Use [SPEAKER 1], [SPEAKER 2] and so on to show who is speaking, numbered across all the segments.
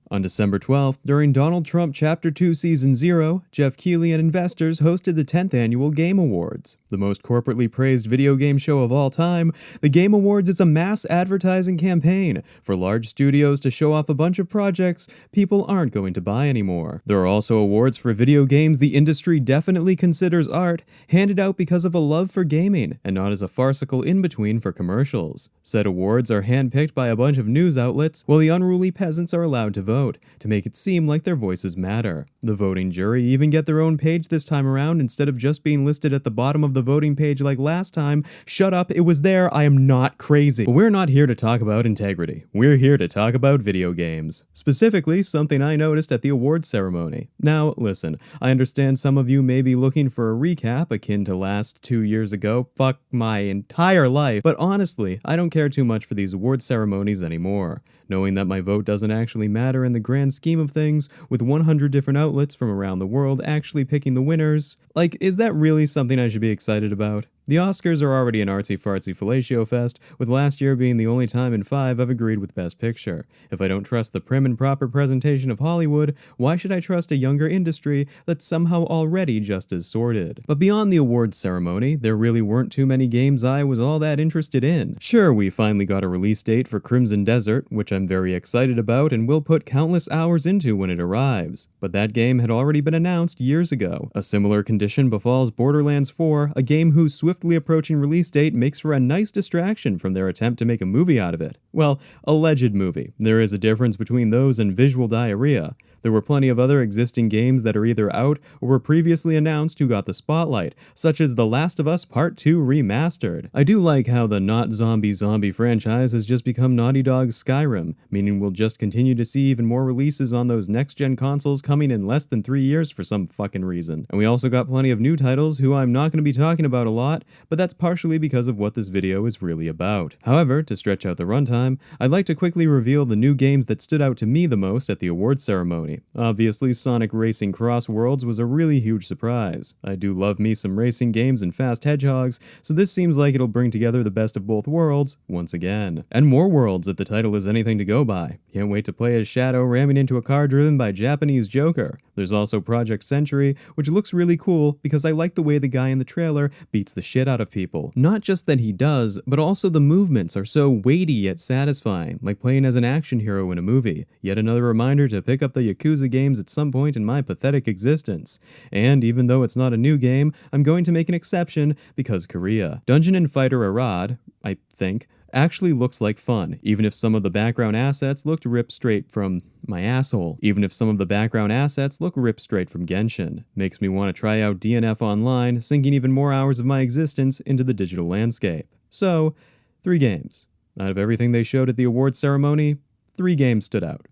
[SPEAKER 1] On December 12th, during Donald Trump Chapter 2 Season 0, Jeff Keighley and investors hosted the 10th Annual Game Awards. The most corporately praised video game show of all time, the Game Awards is a mass advertising campaign for large studios to show off a bunch of projects people aren't going to buy anymore. There are also awards for video games the industry definitely considers art, handed out because of a love for gaming, and not as a farcical in-between for commercials. Said awards are handpicked by a bunch of news outlets, while the unruly peasants are allowed to vote, to make it seem like their voices matter. The voting jury even get their own page this time around instead of just being listed at the bottom of the voting page like last time. Shut up, it was there, I am not crazy. But we're not here to talk about integrity. We're here to talk about video games. Specifically, something I noticed at the awards ceremony. Now, listen, I understand some of you may be looking for a recap akin to last 2 years ago. Fuck my entire life. But honestly, I don't care too much for these award ceremonies anymore. Knowing that my vote doesn't actually matter in the grand scheme of things, with 100 different outlets from around the world actually picking the winners, like, is that really something I should be excited about? The Oscars are already an artsy-fartsy fellatio fest, with last year being the only time in 5 I've agreed with Best Picture. If I don't trust the prim and proper presentation of Hollywood, why should I trust a younger industry that's somehow already just as sordid? But beyond the awards ceremony, there really weren't too many games I was all that interested in. Sure, we finally got a release date for Crimson Desert, which I'm very excited about and will put countless hours into when it arrives. But that game had already been announced years ago. A similar condition befalls Borderlands 4, a game whose swiftly approaching release date makes for a nice distraction from their attempt to make a movie out of it. Well, alleged movie. There is a difference between those and visual diarrhea. There were plenty of other existing games that are either out or were previously announced who got the spotlight, such as The Last of Us Part 2 Remastered. I do like how the not zombie franchise has just become Naughty Dog's Skyrim, meaning we'll just continue to see even more releases on those next-gen consoles coming in less than 3 years for some fucking reason. And we also got plenty of new titles who I'm not going to be talking about a lot, but that's partially because of what this video is really about. However, to stretch out the runtime, I'd like to quickly reveal the new games that stood out to me the most at the awards ceremony. Obviously, Sonic Racing Cross Worlds was a really huge surprise. I do love me some racing games and fast hedgehogs, so this seems like it'll bring together the best of both worlds once again. And more worlds if the title is anything to go by. Can't wait to play as Shadow ramming into a car driven by Japanese Joker. There's also Project Century, which looks really cool because I like the way the guy in the trailer beats the shit out of people. Not just that he does, but also the movements are so weighty yet satisfying, like playing as an action hero in a movie. Yet another reminder to pick up the Yakuza games at some point in my pathetic existence. And even though it's not a new game, I'm going to make an exception because Korea. Dungeon & Fighter Arad, I think, actually looks like fun, even if some of the background assets looked ripped straight from my asshole. Even if some of the background assets look ripped straight from Genshin. Makes me want to try out DNF Online, sinking even more hours of my existence into the digital landscape. So, 3 games. Out of everything they showed at the awards ceremony, 3 games stood out.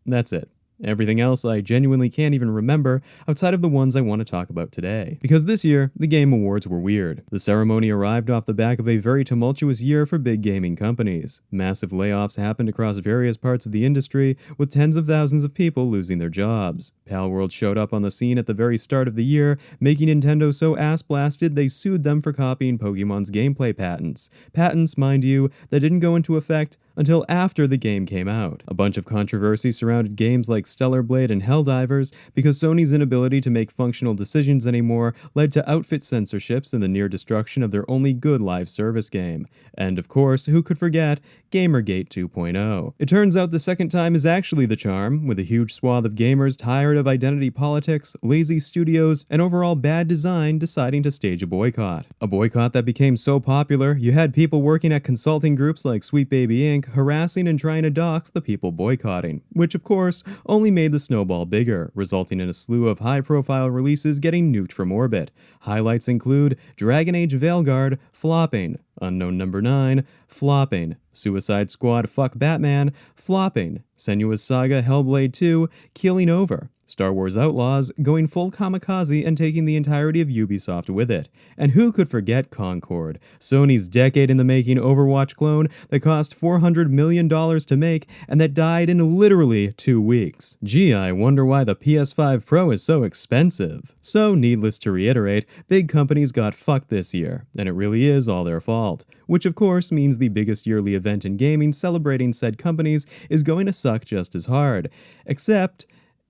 [SPEAKER 1] That's it. Everything else I genuinely can't even remember outside of the ones I want to talk about today. Because this year, the Game Awards were weird. The ceremony arrived off the back of a very tumultuous year for big gaming companies. Massive layoffs happened across various parts of the industry, with tens of thousands of people losing their jobs. Palworld showed up on the scene at the very start of the year, making Nintendo so ass-blasted they sued them for copying Pokemon's gameplay patents. Patents, mind you, that didn't go into effect until after the game came out. A bunch of controversy surrounded games like Stellar Blade and Helldivers because Sony's inability to make functional decisions anymore led to outfit censorships and the near destruction of their only good live service game. And of course, who could forget Gamergate 2.0. It turns out the second time is actually the charm, with a huge swath of gamers tired of identity politics, lazy studios, and overall bad design deciding to stage a boycott. A boycott that became so popular, you had people working at consulting groups like Sweet Baby Inc. harassing and trying to dox the people boycotting, which of course only made the snowball bigger, resulting in a slew of high-profile releases getting nuked from orbit. Highlights include Dragon Age Veilguard flopping, Unknown Number 9 flopping, Suicide Squad Fuck Batman flopping, Senua's Saga Hellblade 2 keeling over, Star Wars Outlaws going full kamikaze and taking the entirety of Ubisoft with it. And who could forget Concord, Sony's decade-in-the-making Overwatch clone that cost $400 million to make and that died in literally 2 weeks. Gee, I wonder why the PS5 Pro is so expensive. So, needless to reiterate, big companies got fucked this year, and it really is all their fault. default, which of course means the biggest yearly event in gaming celebrating said companies is going to suck just as hard. Except,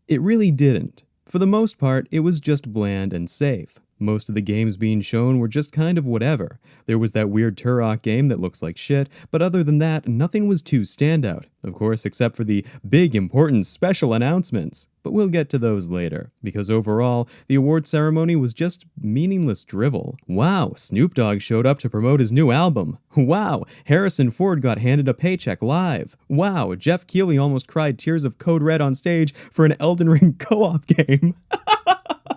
[SPEAKER 1] it really didn't. For the most part, it was just bland and safe. Most of the games being shown were just kind of whatever. There was that weird Turok game that looks like shit, but other than that, nothing was too standout. Of course, except for the big, important special announcements. But we'll get to those later, because overall, the award ceremony was just meaningless drivel. Wow, Snoop Dogg showed up to promote his new album. Wow, Harrison Ford got handed a paycheck live. Wow, Jeff Keighley almost cried tears of Code Red on stage for an Elden Ring co-op game.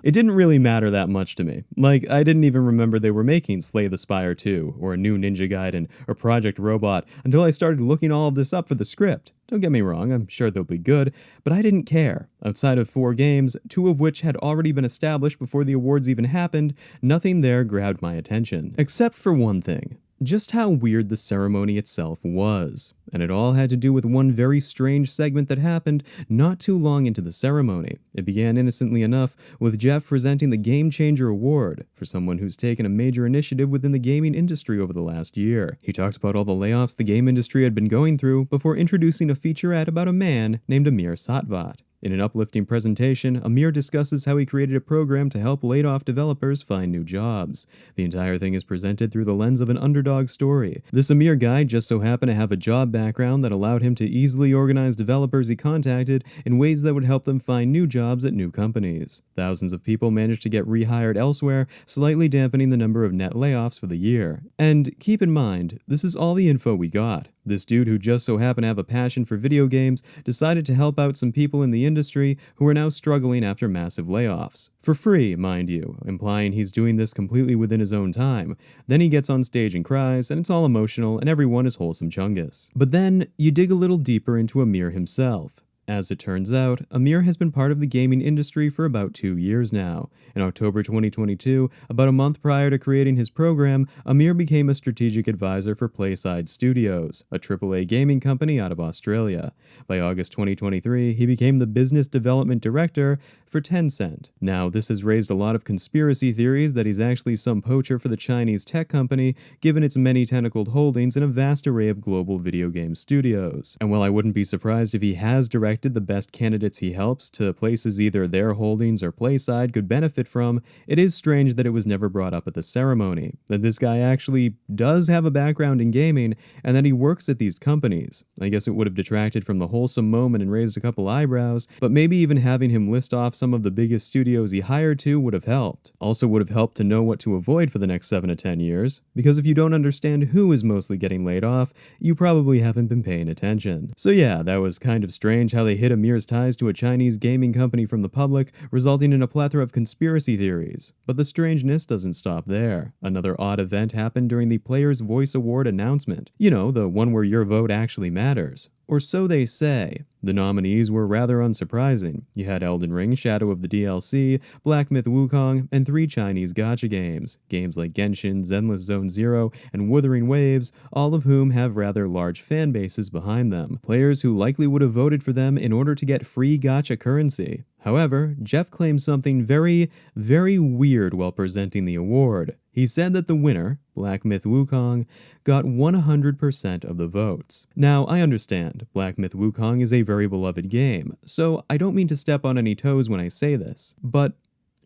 [SPEAKER 1] It didn't really matter that much to me. Like, I didn't even remember they were making Slay the Spire 2, or a new Ninja Gaiden, or Project Robot, until I started looking all of this up for the script. Don't get me wrong, I'm sure they'll be good, but I didn't care. Outside of 4 games, 2 of which had already been established before the awards even happened, nothing there grabbed my attention. Except for one thing. Just how weird the ceremony itself was. And it all had to do with one very strange segment that happened not too long into the ceremony. It began innocently enough with Jeff presenting the Game Changer Award for someone who's taken a major initiative within the gaming industry over the last year. He talked about all the layoffs the game industry had been going through before introducing a featurette about a man named Amir Satvat. In an uplifting presentation, Amir discusses how he created a program to help laid-off developers find new jobs. The entire thing is presented through the lens of an underdog story. This Amir guy just so happened to have a job background that allowed him to easily organize developers he contacted in ways that would help them find new jobs at new companies. Thousands of people managed to get rehired elsewhere, slightly dampening the number of net layoffs for the year. And keep in mind, this is all the info we got. This dude who just so happened to have a passion for video games decided to help out some people in the industry who are now struggling after massive layoffs. For free, mind you, implying he's doing this completely within his own time. Then he gets on stage and cries, and it's all emotional, and everyone is wholesome chungus. But then, you dig a little deeper into Amir himself. As it turns out, Amir has been part of the gaming industry for about 2 years now. In October 2022, about a month prior to creating his program, Amir became a strategic advisor for Playside Studios, a AAA gaming company out of Australia. By August 2023, he became the business development director for Tencent. Now, this has raised a lot of conspiracy theories that he's actually some poacher for the Chinese tech company, given its many tentacled holdings in a vast array of global video game studios. And while I wouldn't be surprised if he has directed the best candidates he helps to places either their holdings or Playside could benefit from, it is strange that it was never brought up at the ceremony, that this guy actually does have a background in gaming and that he works at these companies. I guess it would have detracted from the wholesome moment and raised a couple eyebrows, but maybe even having him list off some of the biggest studios he hired to would have helped. Also would have helped to know what to avoid for the next 7 to 10 years, because if you don't understand who is mostly getting laid off, you probably haven't been paying attention. So yeah, that was kind of strange how they hid Amir's ties to a Chinese gaming company from the public, resulting in a plethora of conspiracy theories. But the strangeness doesn't stop there. Another odd event happened during the Player's Voice Award announcement. You know, the one where your vote actually matters. Or so they say. The nominees were rather unsurprising. You had Elden Ring, Shadow of the DLC, Black Myth Wukong, and 3 Chinese gacha games. Games like Genshin, Zenless Zone Zero, and Wuthering Waves, all of whom have rather large fan bases behind them. Players who likely would have voted for them in order to get free gacha currency. However, Jeff claimed something very, very weird while presenting the award. He said that the winner, Black Myth Wukong, got 100% of the votes. Now, I understand, Black Myth Wukong is a very beloved game, so I don't mean to step on any toes when I say this, but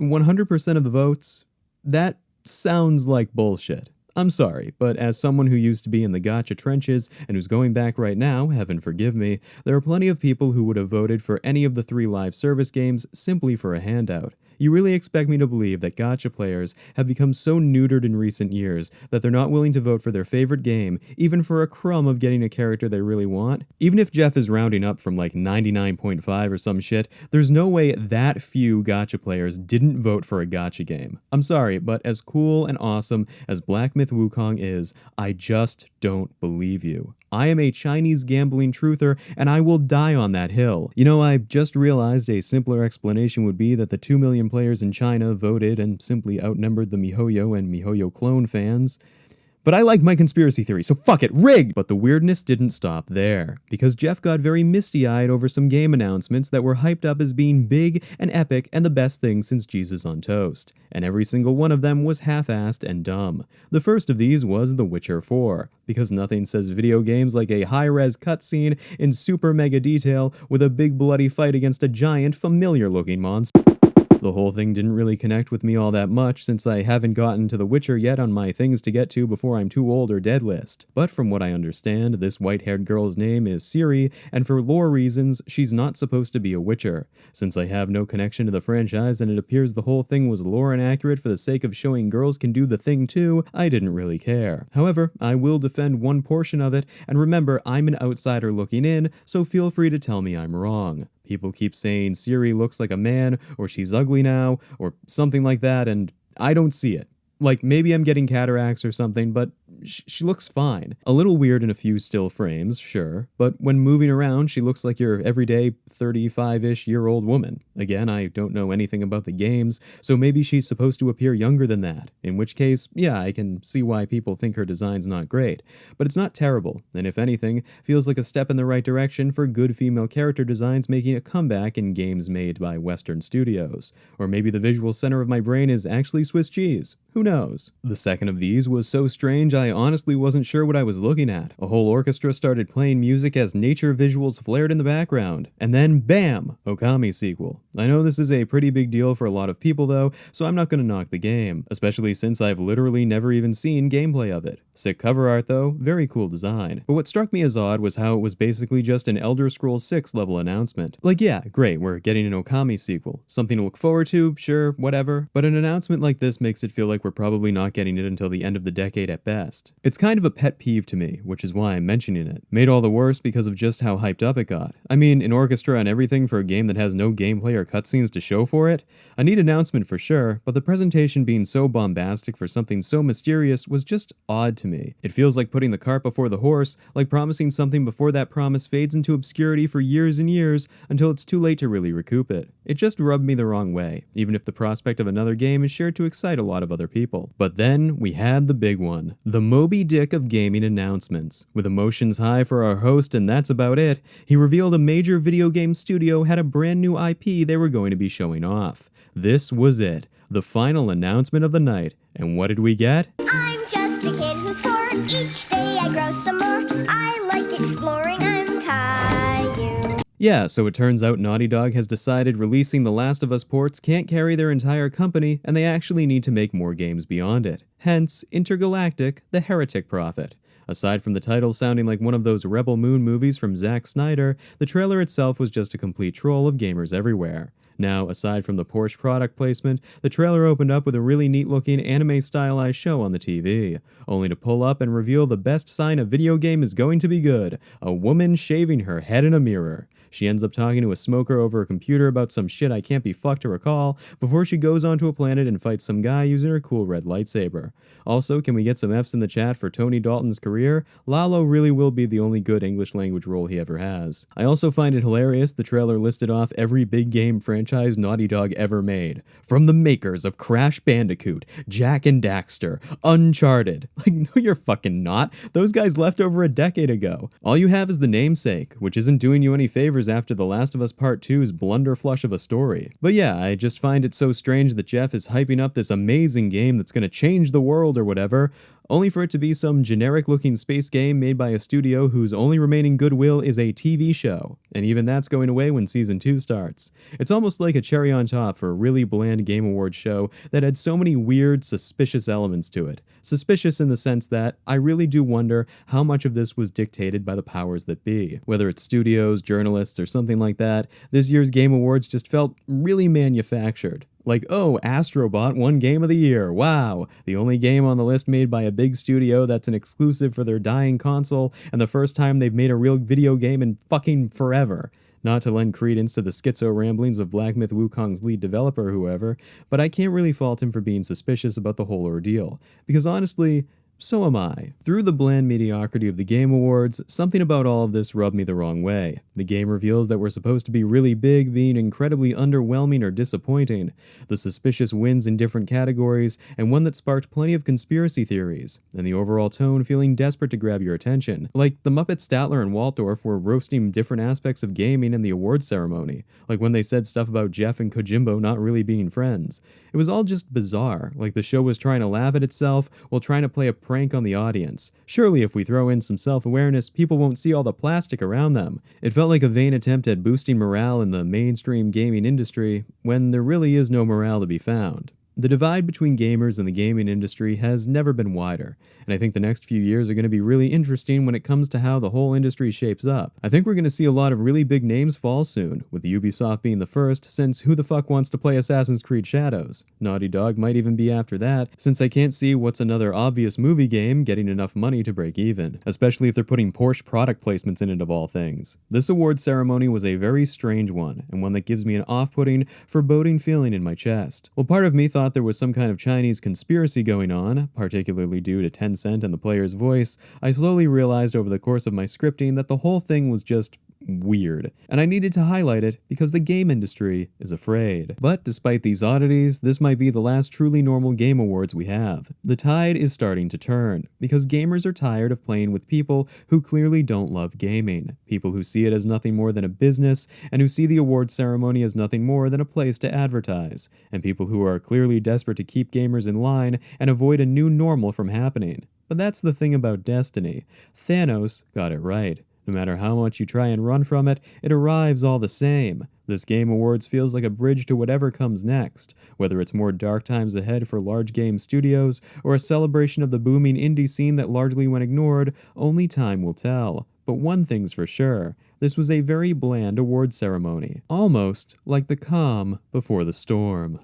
[SPEAKER 1] 100% of the votes? That sounds like bullshit. I'm sorry, but as someone who used to be in the gacha trenches and who's going back right now, heaven forgive me, there are plenty of people who would have voted for any of the 3 live service games simply for a handout. You really expect me to believe that gacha players have become so neutered in recent years that they're not willing to vote for their favorite game, even for a crumb of getting a character they really want? Even if Jeff is rounding up from like 99.5 or some shit, there's no way that few gacha players didn't vote for a gacha game. I'm sorry, but as cool and awesome as Black Myth Wukong is, I just don't believe you. I am a Chinese gambling truther, and I will die on that hill. You know, I just realized a simpler explanation would be that the 2 million players in China voted and simply outnumbered the MiHoYo and MiHoYo clone fans. But I like my conspiracy theory, so fuck it, rigged! But the weirdness didn't stop there, because Jeff got very misty-eyed over some game announcements that were hyped up as being big and epic and the best thing since Jesus on Toast. And every single one of them was half-assed and dumb. The first of these was The Witcher 4, because nothing says video games like a high-res cutscene in super mega detail with a big bloody fight against a giant, familiar-looking monster. The whole thing didn't really connect with me all that much since I haven't gotten to The Witcher yet on my things to get to before I'm too old or dead list. But from what I understand, this white-haired girl's name is Ciri, and for lore reasons, she's not supposed to be a Witcher. Since I have no connection to the franchise and it appears the whole thing was lore inaccurate for the sake of showing girls can do the thing too, I didn't really care. However, I will defend one portion of it, and remember, I'm an outsider looking in, so feel free to tell me I'm wrong. People keep saying Ciri looks like a man, or she's ugly now, or something like that, and I don't see it. Like, maybe I'm getting cataracts or something, but she looks fine. A little weird in a few still frames, sure, but when moving around, she looks like your everyday 35-ish-year-old woman. Again, I don't know anything about the games, so maybe she's supposed to appear younger than that, in which case, yeah, I can see why people think her design's not great. But it's not terrible, and if anything, feels like a step in the right direction for good female character designs making a comeback in games made by Western studios. Or maybe the visual center of my brain is actually Swiss cheese. Who knows? The second of these was so strange I honestly wasn't sure what I was looking at. A whole orchestra started playing music as nature visuals flared in the background. And then, bam! Okami sequel. I know this is a pretty big deal for a lot of people though, so I'm not gonna knock the game, especially since I've literally never even seen gameplay of it. Sick cover art though, very cool design. But what struck me as odd was how it was basically just an Elder Scrolls 6 level announcement. Like yeah, great, we're getting an Okami sequel. Something to look forward to, sure, whatever. But an announcement like this makes it feel like we're probably not getting it until the end of the decade at best. It's kind of a pet peeve to me, which is why I'm mentioning it. Made all the worse because of just how hyped up it got. I mean, an orchestra and everything for a game that has no gameplay or cutscenes to show for it? A neat announcement for sure, but the presentation being so bombastic for something so mysterious was just odd to me. It feels like putting the cart before the horse, like promising something before that promise fades into obscurity for years and years until it's too late to really recoup it. It just rubbed me the wrong way, even if the prospect of another game is sure to excite a lot of other people. But then we had the big one, the Moby Dick of gaming announcements. With emotions high for our host and that's about it, he revealed a major video game studio had a brand new IP they were going to be showing off. This was it, the final announcement of the night. And what did we get?
[SPEAKER 2] I'm just a kid who's 4. Each day I grow some more. I like exploring. I'm Caillou.
[SPEAKER 1] Yeah, so it turns out Naughty Dog has decided releasing The Last of Us ports can't carry their entire company, and they actually need to make more games beyond it. Hence, Intergalactic, the Heretic Prophet. Aside from the title sounding like one of those Rebel Moon movies from Zack Snyder, the trailer itself was just a complete troll of gamers everywhere. Now, aside from the Porsche product placement, the trailer opened up with a really neat-looking anime-stylized show on the TV, only to pull up and reveal the best sign a video game is going to be good, a woman shaving her head in a mirror. She ends up talking to a smoker over a computer about some shit I can't be fucked to recall, before she goes onto a planet and fights some guy using her cool red lightsaber. Also, can we get some Fs in the chat for Tony Dalton's career? Lalo really will be the only good English language role he ever has. I also find it hilarious the trailer listed off every big game franchise Naughty Dog ever made. From the makers of Crash Bandicoot, Jak and Daxter, Uncharted. Like, no you're fucking not. Those guys left over a decade ago. All you have is the namesake, which isn't doing you any favors after The Last of Us Part 2's blunderflush of a story. But yeah, I just find it so strange that Jeff is hyping up this amazing game that's gonna change the world or whatever, only for it to be some generic-looking space game made by a studio whose only remaining goodwill is a TV show, and even that's going away when Season 2 starts. It's almost like a cherry on top for a really bland Game Awards show that had so many weird, suspicious elements to it. Suspicious in the sense that I really do wonder how much of this was dictated by the powers that be. Whether it's studios, journalists, or something like that, this year's Game Awards just felt really manufactured. Like, oh, Astrobot won Game of the Year, wow! The only game on the list made by a big studio that's an exclusive for their dying console, and the first time they've made a real video game in fucking forever. Not to lend credence to the schizo ramblings of Black Myth Wukong's lead developer or whoever, but I can't really fault him for being suspicious about the whole ordeal. Because honestly, So am I. Through the bland mediocrity of the Game Awards, something about all of this rubbed me the wrong way. The game reveals that were supposed to be really big being incredibly underwhelming or disappointing, the suspicious wins in different categories, and one that sparked plenty of conspiracy theories, and the overall tone feeling desperate to grab your attention. Like the Muppets Statler and Waldorf were roasting different aspects of gaming in the awards ceremony, like when they said stuff about Jeff and Kojimbo not really being friends. It was all just bizarre, like the show was trying to laugh at itself while trying to play a prank on the audience. Surely if we throw in some self-awareness, people won't see all the plastic around them. It felt like a vain attempt at boosting morale in the mainstream gaming industry, when there really is no morale to be found. The divide between gamers and the gaming industry has never been wider, and I think the next few years are going to be really interesting when it comes to how the whole industry shapes up. I think we're going to see a lot of really big names fall soon, with Ubisoft being the first, since who the fuck wants to play Assassin's Creed Shadows? Naughty Dog might even be after that, since I can't see what's another obvious movie game getting enough money to break even, especially if they're putting Porsche product placements in it of all things. This award ceremony was a very strange one, and one that gives me an off-putting, foreboding feeling in my chest. Well, part of me thought there was some kind of Chinese conspiracy going on, particularly due to Tencent and the player's voice. I slowly realized over the course of my scripting that the whole thing was just weird, and I needed to highlight it because the game industry is afraid. But despite these oddities, this might be the last truly normal Game Awards we have. The tide is starting to turn, because gamers are tired of playing with people who clearly don't love gaming, people who see it as nothing more than a business, and who see the awards ceremony as nothing more than a place to advertise, and people who are clearly desperate to keep gamers in line and avoid a new normal from happening. But that's the thing about Destiny. Thanos got it right. No matter how much you try and run from it, it arrives all the same. This Game Awards feels like a bridge to whatever comes next, whether it's more dark times ahead for large game studios, or a celebration of the booming indie scene that largely went ignored, only time will tell. But one thing's for sure, this was a very bland awards ceremony, almost like the calm before the storm.